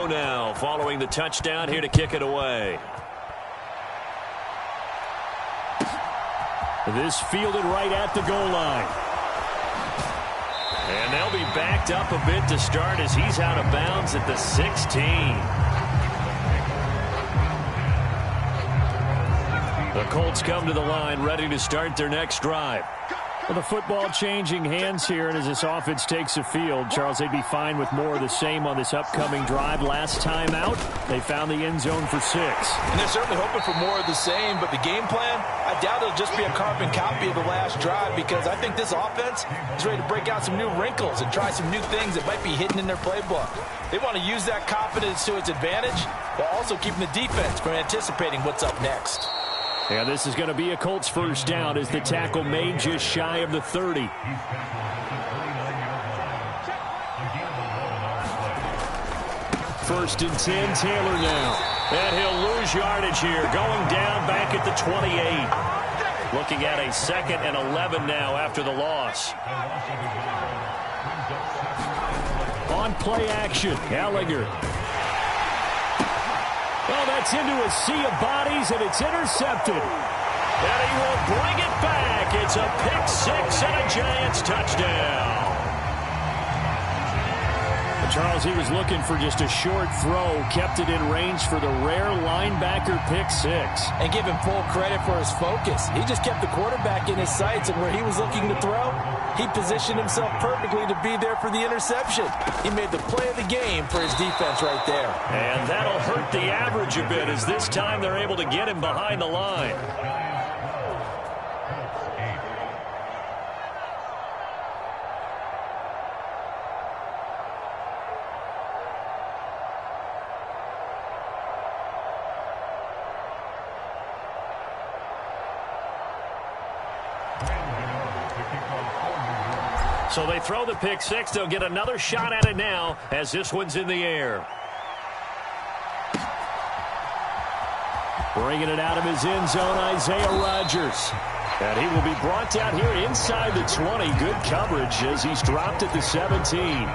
now, following the touchdown here to kick it away. This fielded right at the goal line. And they'll be backed up a bit to start as he's out of bounds at the 16. The Colts come to the line, ready to start their next drive. Well, the football changing hands here, and as this offense takes the field, Charles, they'd be fine with more of the same on this upcoming drive. Last time out, they found the end zone for 6. And they're certainly hoping for more of the same, but the game plan, I doubt it'll just be a carbon copy of the last drive, because I think this offense is ready to break out some new wrinkles and try some new things that might be hidden in their playbook. They want to use that confidence to its advantage, while also keeping the defense from anticipating what's up next. Yeah, this is going to be a Colts first down as the tackle made just shy of the 30. First and 10, Taylor now. And he'll lose yardage here, going down back at the 28. Looking at a 2nd and 11 now after the loss. On play action, Gallagher. Well, that's into a sea of bodies, and it's intercepted. And he will bring it back. It's a pick-6 and a Giants touchdown. Charles, he was looking for just a short throw, kept it in range for the rare linebacker pick-6. And give him full credit for his focus. He just kept the quarterback in his sights, and where he was looking to throw, he positioned himself perfectly to be there for the interception. He made the play of the game for his defense right there. And that'll hurt the average a bit, as this time they're able to get him behind the line. So they throw the pick-6. They'll get another shot at it now as this one's in the air. Bringing it out of his end zone, Isaiah Rodgers. And he will be brought down here inside the 20. Good coverage as he's dropped at the 17.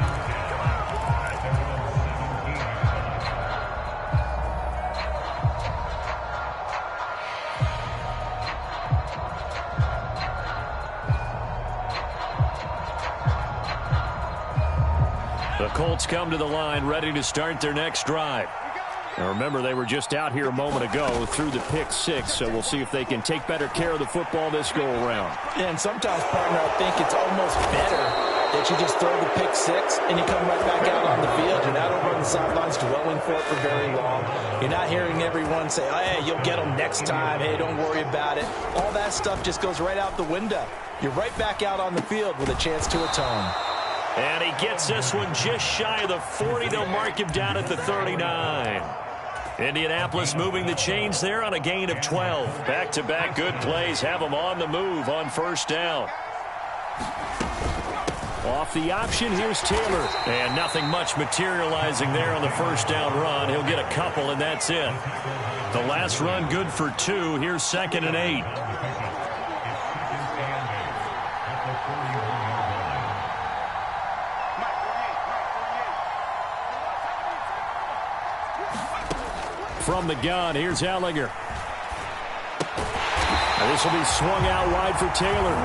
The Colts come to the line, ready to start their next drive. Now remember, they were just out here a moment ago through the pick-6, so we'll see if they can take better care of the football this go-around. Yeah, and sometimes, partner, I think it's almost better that you just throw the pick-6 and you come right back out on the field. You're not over on the sidelines dwelling for it for very long. You're not hearing everyone say, oh, hey, you'll get them next time. Hey, don't worry about it. All that stuff just goes right out the window. You're right back out on the field with a chance to atone. And he gets this one just shy of the 40. They'll mark him down at the 39. Indianapolis moving the chains there on a gain of 12. Back-to-back good plays have them on the move on first down. Off the option, here's Taylor. And nothing much materializing there on the first down run. He'll get a couple, and that's it. The last run good for 2. Here's 2nd and 8. From the gun, here's Gallagher. This will be swung out wide for Taylor.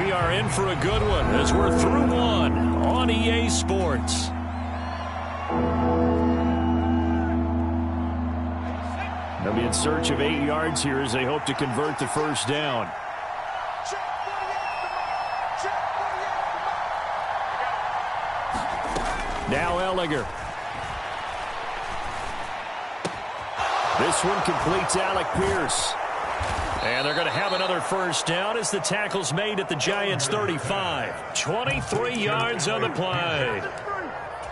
We are in for a good one as we're through one on EA Sports. They'll be in search of 8 yards here as they hope to convert the first down. Now Gallagher. This one completes Alec Pierce. And they're going to have another first down as the tackle's made at the Giants' 35. 23 yards on the play.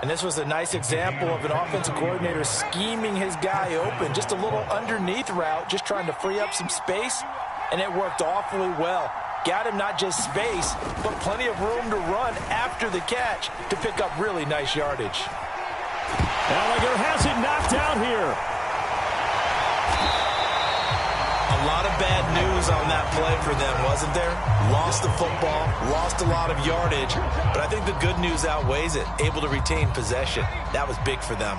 And this was a nice example of an offensive coordinator scheming his guy open. Just a little underneath route, just trying to free up some space. And it worked awfully well. Got him not just space, but plenty of room to run after the catch to pick up really nice yardage. Gallagher has it knocked out here. A lot of bad news errors on that play for them, wasn't there? Lost the football, lost a lot of yardage, but I think the good news outweighs it. Able to retain possession. That was big for them.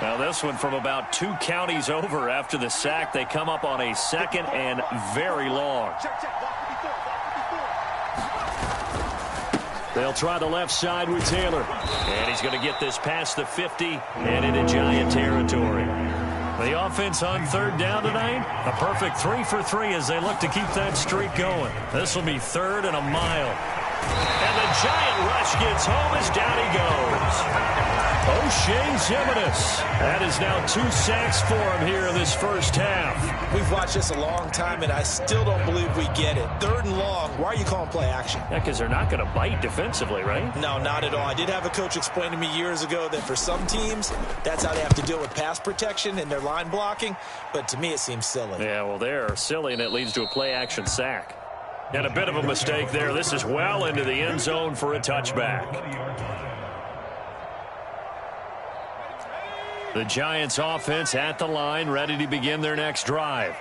Well, this one from about 2 counties over after the sack. They come up on a 2nd and very long. They'll try the left side with Taylor. And he's going to get this past the 50 and into Giant territory. The offense on 3rd down tonight, a perfect 3 for 3 as they look to keep that streak going. This will be 3rd and a mile. And the Giant rush gets home as down he goes. O'Shea Zimenez. That is now 2 sacks for him here in this first half. We've watched this a long time, and I still don't believe we get it. 3rd and long, why are you calling play action? Yeah, because they're not going to bite defensively, right? No, not at all. I did have a coach explain to me years ago that for some teams, that's how they have to deal with pass protection and their line blocking. But to me, it seems silly. Yeah, well, they're silly, and it leads to a play action sack. And a bit of a mistake there. This is well into the end zone for a touchback. The Giants offense at the line, ready to begin their next drive.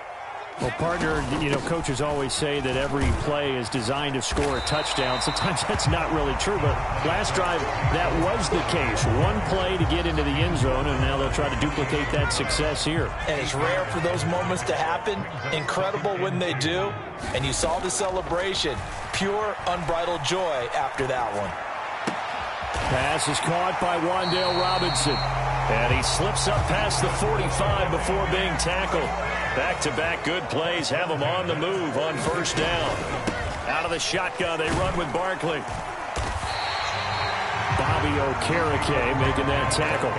Well, partner, you know, coaches always say that every play is designed to score a touchdown. Sometimes that's not really true, but last drive, that was the case. One play to get into the end zone, and now they'll try to duplicate that success here. And it's rare for those moments to happen. Incredible when they do. And you saw the celebration. Pure, unbridled joy after that one. Pass is caught by Wan'Dale Robinson. And he slips up past the 45 before being tackled. Back-to-back good plays have him on the move on 1st down. Out of the shotgun, they run with Barkley. Bobby Okereke making that tackle.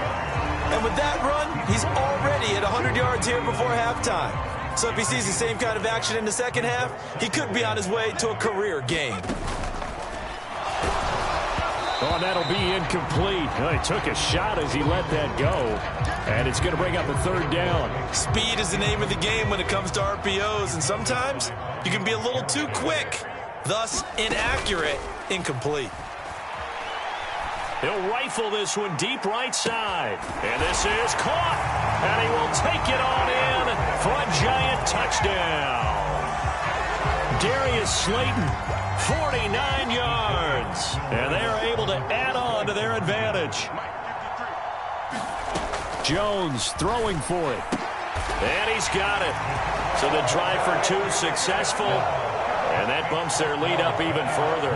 And with that run, he's already at 100 yards here before halftime. So if he sees the same kind of action in the second half, he could be on his way to a career game. Oh, that'll be incomplete. Well, he took a shot as he let that go. And it's going to bring up a 3rd down. Speed is the name of the game when it comes to RPOs, and sometimes you can be a little too quick, thus inaccurate, incomplete. He'll rifle this one deep right side. And this is caught. And he will take it on in for a Giant touchdown. Darius Slayton, 49 yards. And they are able to add on to their advantage. Jones throwing for it. And he's got it. So the drive for 2 successful. And that bumps their lead up even further.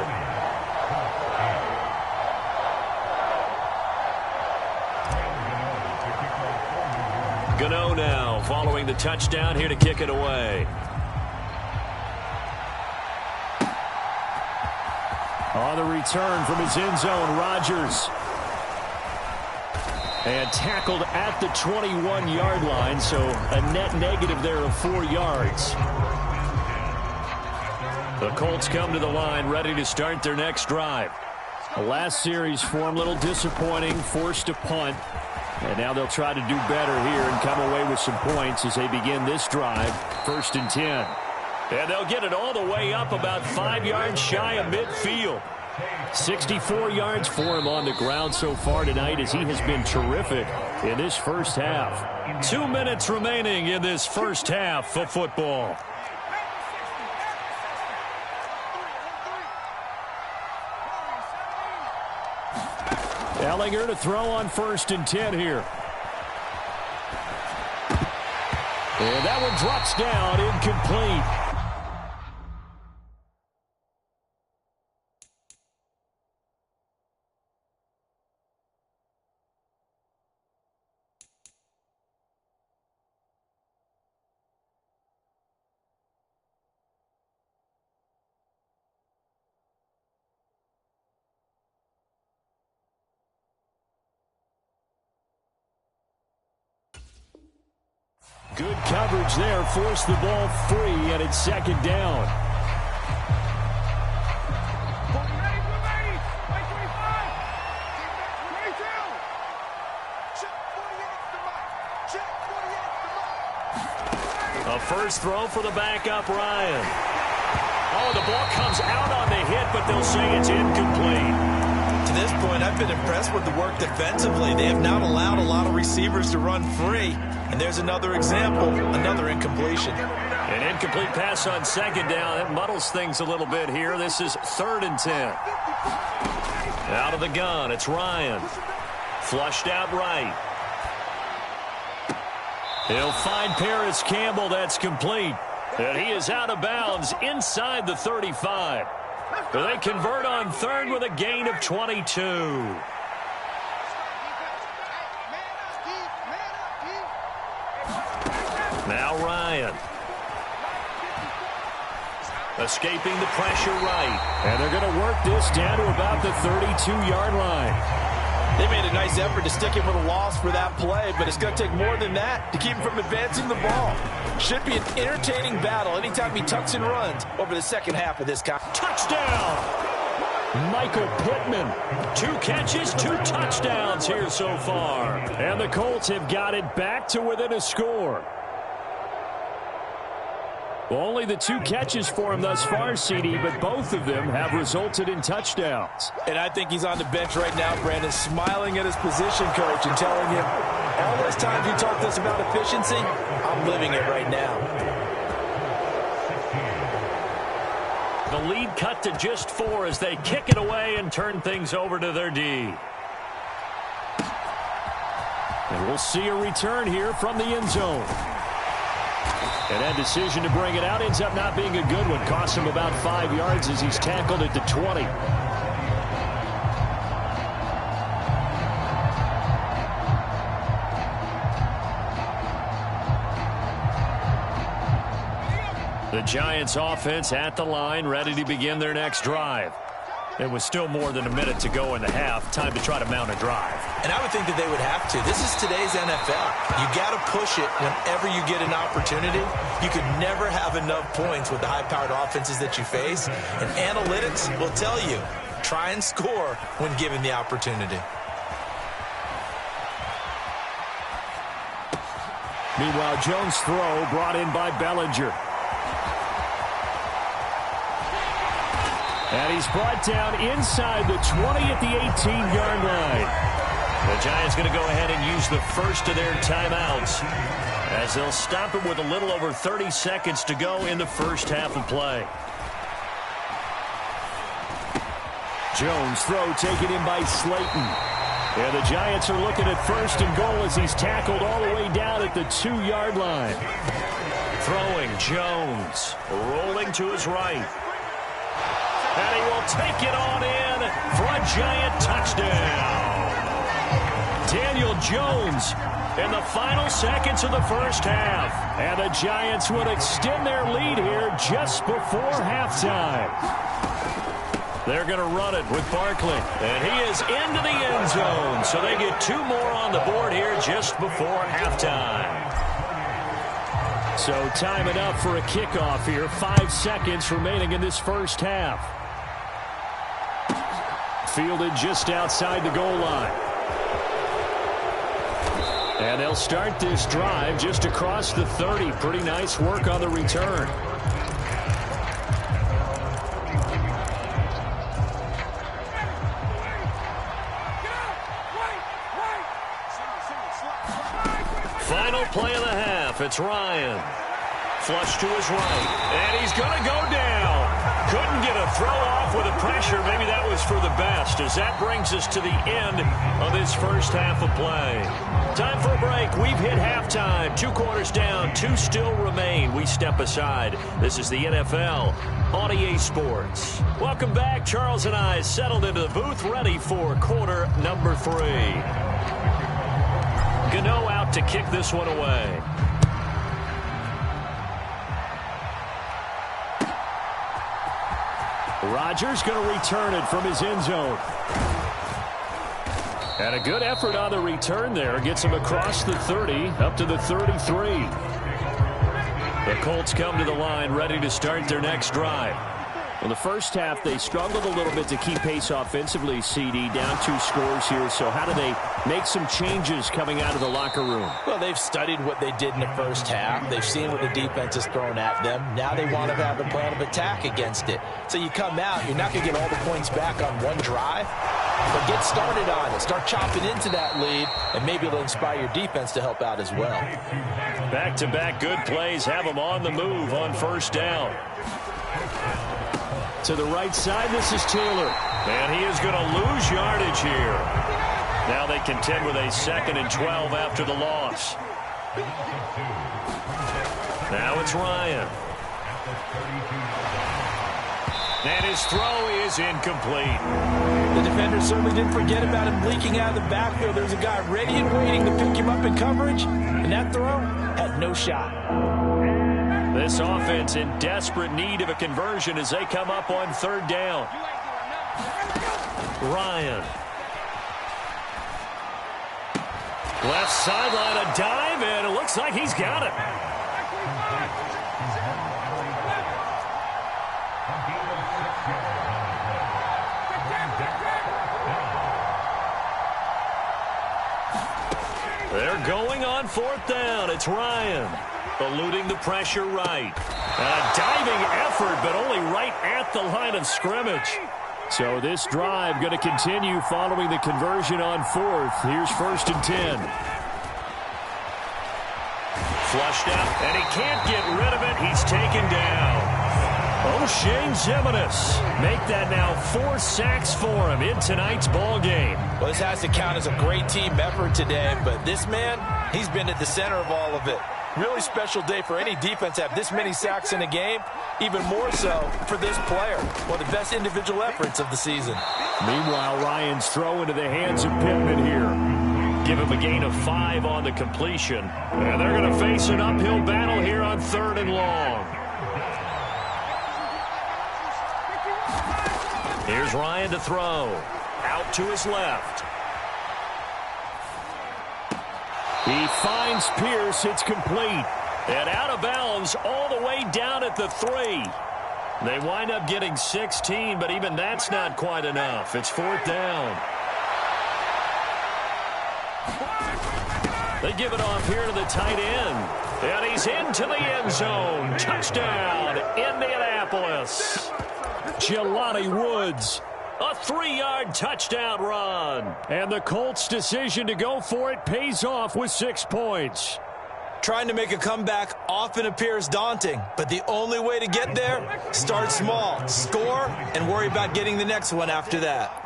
Gano now following the touchdown here to kick it away. On the return from his end zone, Rodgers. And tackled at the 21-yard line, so a net negative there of 4 yards. The Colts come to the line, ready to start their next drive. The last series for him, a little disappointing, forced to punt. And now they'll try to do better here and come away with some points as they begin this drive, 1st and 10. And they'll get it all the way up about 5 yards shy of midfield. 64 yards for him on the ground so far tonight as he has been terrific in this first half. 2 minutes remaining in this first half of football. Ellinger to throw on 1st and 10 here. And that one drops down, incomplete. Good coverage there, forced the ball free, and it's 2nd down. A first throw for the backup, Ryan. Oh, the ball comes out on the hit, but they'll say it's incomplete. to this point, I've been impressed with the work defensively. They have not allowed a lot of receivers to run free. And there's another example, another incompletion. An incomplete pass on second down. That muddles things a little bit here. This is 3rd and 10. Out of the gun, it's Ryan. Flushed out right. He'll find Paris Campbell. That's complete. And he is out of bounds inside the 35. But they convert on 3rd with a gain of 22. Now Ryan. Escaping the pressure right. And they're going to work this down to about the 32-yard line. They made a nice effort to stick him with a loss for that play, but it's going to take more than that to keep him from advancing the ball. Should be an entertaining battle anytime he tucks and runs over the second half of this contest. Touchdown! Michael Pittman. 2 catches, 2 touchdowns here so far. And the Colts have got it back to within a score. Only the 2 catches for him thus far, CD, but both of them have resulted in touchdowns. And I think he's on the bench right now, Brandon, smiling at his position coach and telling him, all those times you talked to us about efficiency, I'm living it right now. The lead cut to just 4 as they kick it away and turn things over to their D. And we'll see a return here from the end zone. And that decision to bring it out ends up not being a good one. Costs him about 5 yards as he's tackled at the 20. The Giants offense at the line, ready to begin their next drive. It was still more than a minute to go in the half. Time to try to mount a drive. And I would think that they would have to. This is today's NFL. You got to push it whenever you get an opportunity. You could never have enough points with the high-powered offenses that you face. And analytics will tell you, try and score when given the opportunity. Meanwhile, Jones' throw brought in by Bellinger. And he's brought down inside the 20 at the 18-yard line. The Giants going to go ahead and use the first of their timeouts as they'll stop him with a little over 30 seconds to go in the first half of play. Jones' throw taken in by Slayton. And the Giants are looking at 1st and goal as he's tackled all the way down at the 2-yard line. Throwing Jones, rolling to his right. And he will take it on in for a Giant touchdown. Daniel Jones in the final seconds of the first half. And the Giants will extend their lead here just before halftime. They're going to run it with Barkley. And he is into the end zone. So they get 2 more on the board here just before halftime. So time enough for a kickoff here. 5 seconds remaining in this first half. Fielded just outside the goal line. And they'll start this drive just across the 30. Pretty nice work on the return. Final play of the half. It's Ryan. Flush to his right. And he's going to go down. Couldn't get a throw off with the pressure. Maybe that was for the best, as that brings us to the end of this first half of play. Time for a break. We've hit halftime. 2 quarters down. 2 still remain. We step aside. This is the NFL on EA Sports. Welcome back. Charles and I settled into the booth, ready for quarter number 3. Gano out to kick this one away. Rodgers going to return it from his end zone. And a good effort on the return there. Gets him across the 30, up to the 33. The Colts come to the line, ready to start their next drive. Well, the first half, they struggled a little bit to keep pace offensively, CD. Down 2 scores here. So how do they make some changes coming out of the locker room? Well, they've studied what they did in the first half. They've seen what the defense has thrown at them. Now they want to have a plan of attack against it. So you come out, you're not going to get all the points back on one drive. But get started on it. Start chopping into that lead, and maybe it'll inspire your defense to help out as well. Back-to-back good plays have them on the move on first down. To the right side, this is Taylor. And he is going to lose yardage here. Now they contend with a 2nd and 12 after the loss. Now it's Ryan. And his throw is incomplete. The defender certainly didn't forget about him leaking out of the backfield. There's a guy ready and waiting to pick him up in coverage, and that throw had no shot. This offense in desperate need of a conversion as they come up on 3rd down. Ryan. Left sideline, a dive, and it looks like he's got it. They're going on 4th down. It's Ryan. Eluding the pressure right. A diving effort, but only right at the line of scrimmage. So this drive going to continue following the conversion on 4th. Here's 1st and 10. Flushed out, and he can't get rid of it. He's taken down. O'Shane Zimenez make that now 4 sacks for him in tonight's ball game. Well, this has to count as a great team effort today, but this man, he's been at the center of all of it. Really special day for any defense to have this many sacks in a game, even more so for this player. One of the best individual efforts of the season. Meanwhile, Ryan's throw into the hands of Pittman here. Give him a gain of 5 on the completion. And they're going to face an uphill battle here on 3rd and long. Here's Ryan to throw. Out to his left. He finds Pierce. It's complete. And out of bounds all the way down at the 3. They wind up getting 16, but even that's not quite enough. It's 4th down. They give it off here to the tight end. And he's into the end zone. Touchdown, Indianapolis. Jelani Woods. A 3-yard touchdown run. And the Colts' decision to go for it pays off with 6 points. Trying to make a comeback often appears daunting, but the only way to get there, start small, score, and worry about getting the next one after that.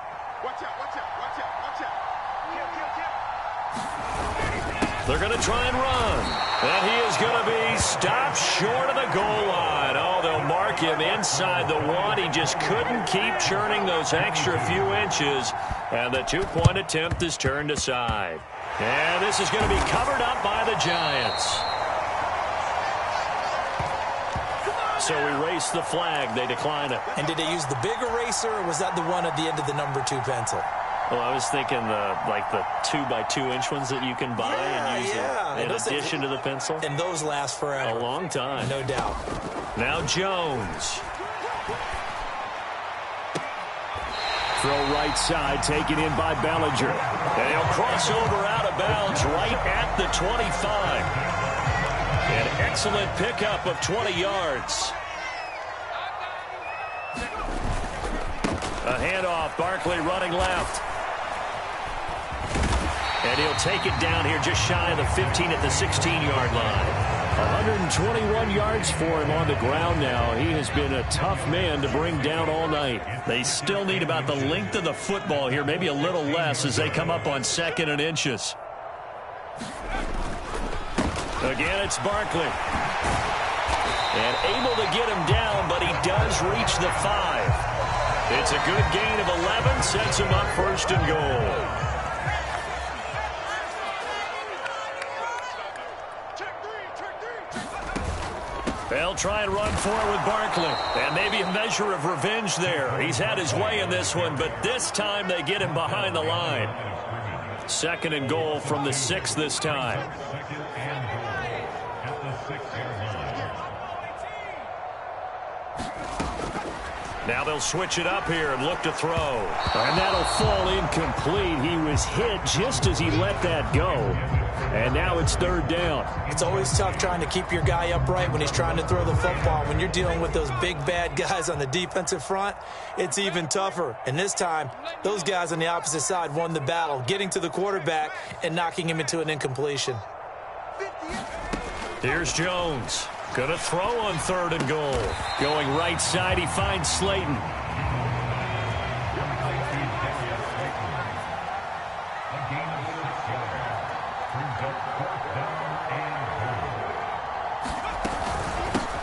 They're going to try and run. And he is going to be stopped short of the goal line. Oh, they'll mark him inside the 1. He just couldn't keep churning those extra few inches. And the 2-point attempt is turned aside. And this is going to be covered up by the Giants. So erase the flag. They decline it. And did they use the big eraser, or was that the one at the end of the number 2 pencil? Well, I was thinking the 2-by-2-inch ones that you can buy and use in addition to the pencil. And those last forever. A long time. No doubt. Now Jones. Throw right side, taken in by Bellinger. And he'll cross over out of bounds right at the 25. An excellent pickup of 20 yards. A handoff, Barkley running left. And he'll take it down here just shy of the 15 at the 16-yard line. 121 yards for him on the ground now. He has been a tough man to bring down all night. They still need about the length of the football here, maybe a little less as they come up on 2nd and inches. Again, it's Barkley. And able to get him down, but he does reach the 5. It's a good gain of 11, sets him up 1st and goal. They'll try and run for it with Barkley. And maybe a measure of revenge there. He's had his way in this one, but this time they get him behind the line. 2nd and goal from the 6 this time. Now they'll switch it up here and look to throw. And that'll fall incomplete. He was hit just as he let that go. And now it's third down. It's always tough trying to keep your guy upright when he's trying to throw the football. When you're dealing with those big, bad guys on the defensive front, it's even tougher. And this time, those guys on the opposite side won the battle, getting to the quarterback and knocking him into an incompletion. Here's Jones. Going to throw on 3rd and goal. Going right side, he finds Slayton.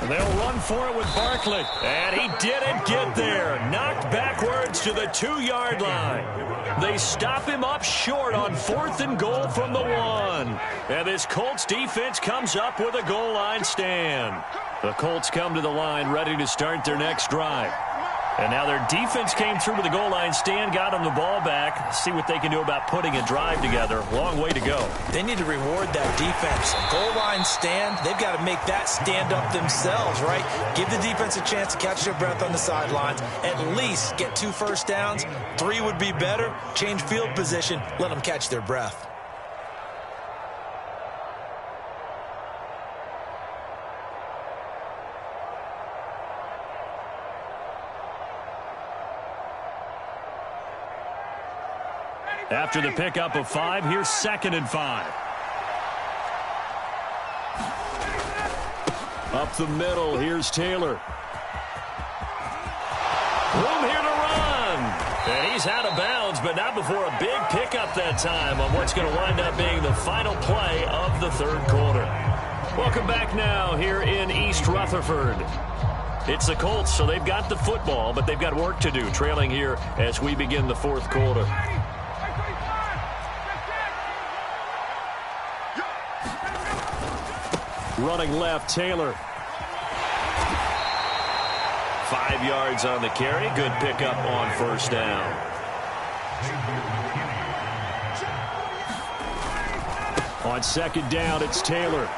They'll run for it with Barkley. And he didn't get there. Knocked backwards to the 2-yard line. They stop him up short on 4th and goal from the 1. And this Colts defense comes up with a goal line stand. The Colts come to the line ready to start their next drive. And now their defense came through with the goal line stand, got them the ball back. Let's see what they can do about putting a drive together. Long way to go. They need to reward that defense. Goal line stand, they've got to make that stand up themselves, right? Give the defense a chance to catch their breath on the sidelines. At least get 2 first downs. 3 would be better. Change field position. Let them catch their breath. After the pickup of 5, here's 2nd and 5. Up the middle, here's Taylor. Room here to run. And he's out of bounds, but not before a big pickup that time on what's going to wind up being the final play of the 3rd quarter. Welcome back now here in East Rutherford. It's the Colts, so they've got the football, but they've got work to do, trailing here as we begin the 4th quarter. Running left, Taylor. 5 yards on the carry. Good pickup on 1st down. On 2nd down, it's Taylor.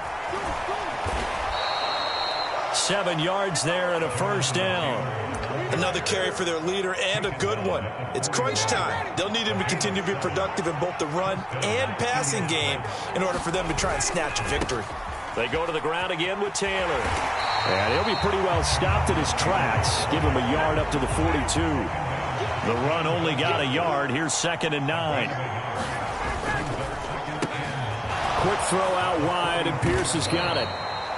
7 yards there and a 1st down. Another carry for their leader and a good one. It's crunch time. They'll need him to continue to be productive in both the run and passing game in order for them to try and snatch a victory. They go to the ground again with Taylor. And he'll be pretty well stopped in his tracks. Give him a yard up to the 42. The run only got a yard. Here's 2nd and 9. Quick throw out wide, and Pierce has got it.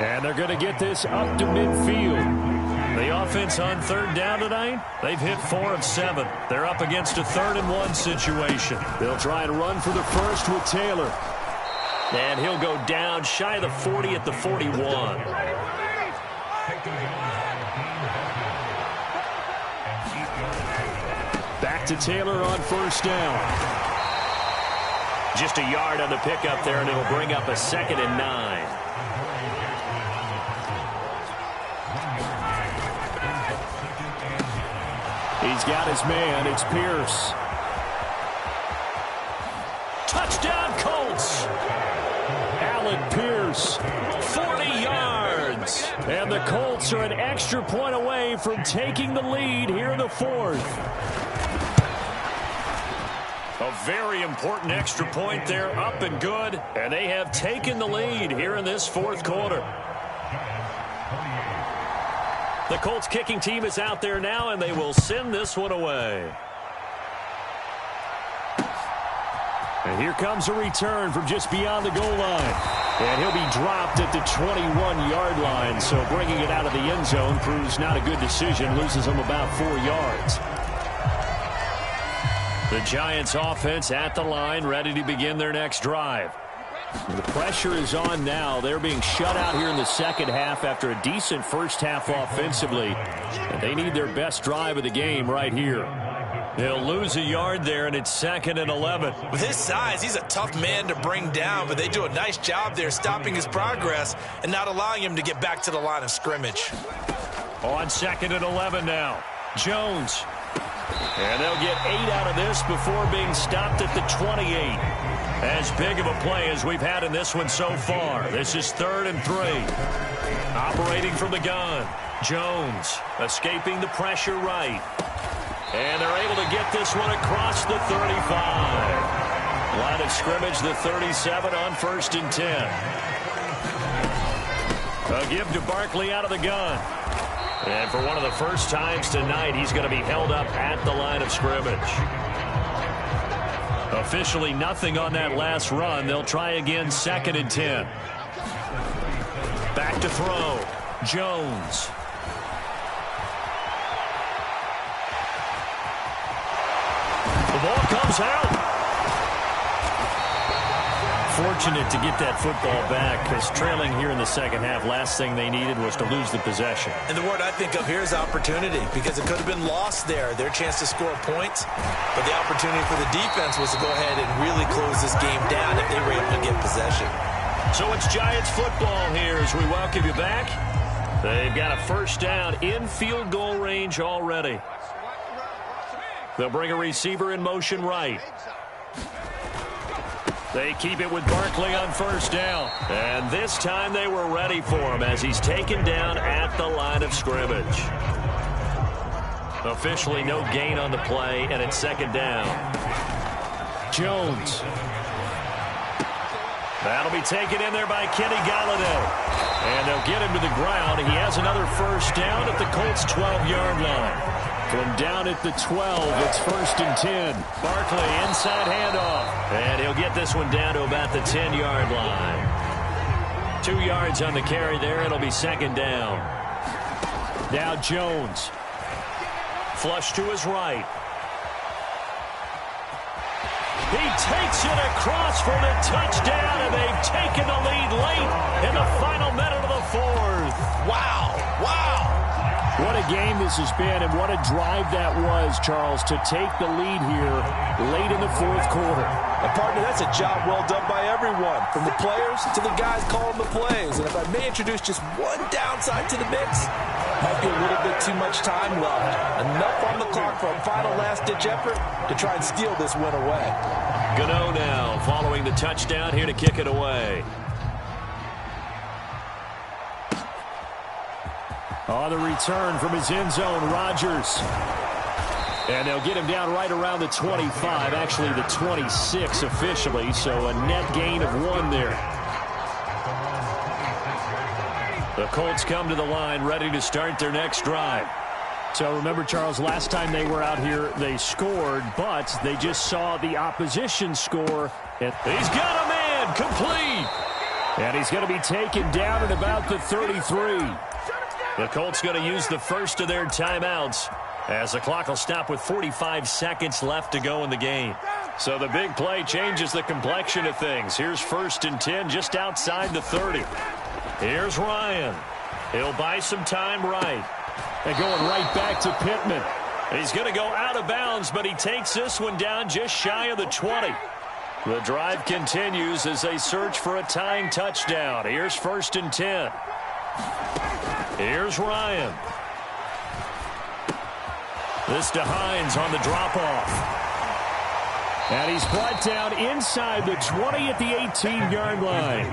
And they're going to get this up to midfield. The offense on 3rd down tonight, they've hit 4 of 7. They're up against a 3rd and 1 situation. They'll try and run for the first with Taylor. And he'll go down shy of the 40 at the 41. Back to Taylor on 1st down. Just a yard on the pickup there, and it'll bring up a 2nd and 9. He's got his man. It's Pierce. Touchdown, Colts! Pierce, 40 yards. And the Colts are an extra point away from taking the lead here in the 4th. A very important extra point there, up and good. And they have taken the lead here in this 4th quarter. The Colts kicking team is out there now, and they will send this one away. And here comes a return from just beyond the goal line. And he'll be dropped at the 21-yard line. So bringing it out of the end zone proves not a good decision. Loses him about 4 yards. The Giants offense at the line, ready to begin their next drive. The pressure is on now. They're being shut out here in the 2nd half after a decent first half offensively. And they need their best drive of the game right here. They'll lose a yard there, and it's 2nd and 11. With his size, he's a tough man to bring down, but they do a nice job there stopping his progress and not allowing him to get back to the line of scrimmage. On 2nd and 11 now. Jones And they'll get 8 out of this before being stopped at the 28. As big of a play as we've had in this one so far. This is 3rd and 3. Operating from the gun. Jones escaping the pressure right. And they're able to get this one across the 35. Line of scrimmage, the 37 on 1st and 10. A give to Barkley out of the gun. And for one of the first times tonight, he's going to be held up at the line of scrimmage. Officially nothing on that last run. They'll try again 2nd and 10. Back to throw. Jones. The ball comes out. Fortunate to get that football back because trailing here in the second half, last thing they needed was to lose the possession. And the word I think of here is opportunity because it could have been lost there. Their chance to score points, but the opportunity for the defense was to go ahead and really close this game down if they were able to get possession. So it's Giants football here as we welcome you back. They've got a first down in field goal range already. They'll bring a receiver in motion right. They keep it with Barkley on first down. And this time they were ready for him as he's taken down at the line of scrimmage. Officially no gain on the play, and it's 2nd down. Jones. That'll be taken in there by Kenny Galladay. And they'll get him to the ground. He has another first down at the Colts' 12-yard line. From down at the 12, it's 1st and 10. Barkley inside handoff. And he'll get this one down to about the 10-yard line. 2 yards on the carry there. It'll be 2nd down. Now Jones. Flush to his right. He takes it across for the touchdown, and they've taken the lead late in the final minute of the 4th. Wow. Wow. What a game this has been, and what a drive that was, Charles, to take the lead here late in the 4th quarter. And partner, that's a job well done by everyone, from the players to the guys calling the plays. And if I may introduce just one downside to the mix, might be a little bit too much time left. Enough on the clock for a final last-ditch effort to try and steal this win away. Gano now following the touchdown here to kick it away. On the return from his end zone, Rodgers. And they'll get him down right around the 25, actually the 26 officially, so a net gain of 1 there. The Colts come to the line ready to start their next drive. So remember, Charles, last time they were out here, they scored, but they just saw the opposition score. He's got a man, complete. And he's going to be taken down at about the 33. The Colts going to use the first of their timeouts as the clock will stop with 45 seconds left to go in the game. So the big play changes the complexion of things. Here's 1st and 10 just outside the 30. Here's Ryan. He'll buy some time right. They're going right back to Pittman. He's going to go out of bounds, but he takes this one down just shy of the 20. The drive continues as they search for a tying touchdown. Here's 1st and 10. Here's Ryan. This to Hines on the drop-off. And he's brought down inside the 20 at the 18-yard line.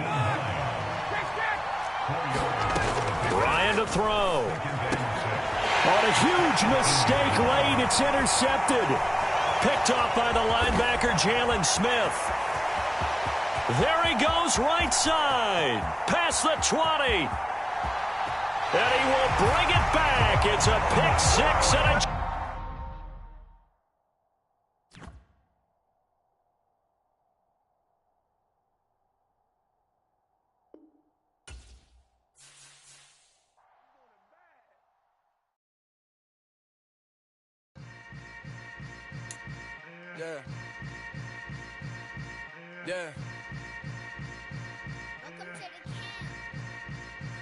Ryan to throw. On a huge mistake late, it's intercepted. Picked off by the linebacker, Jalen Smith. There he goes, right side. Past the 20. And he will bring it back. It's a pick 6 and a... Yeah. Yeah.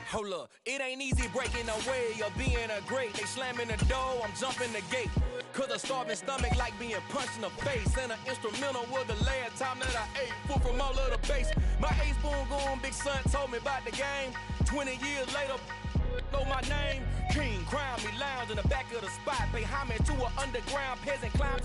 Hold up, it ain't easy breaking away or being a great. They slamming the door, I'm jumping the gate. Cause a starving stomach like being punched in the face. And an instrumental was the last time that I ate food from all of the base. My ace boom going, big son told me about the game. 20 years later, know my name. King, crown me, lounge in the back of the spot. Pay homage to an underground peasant climbing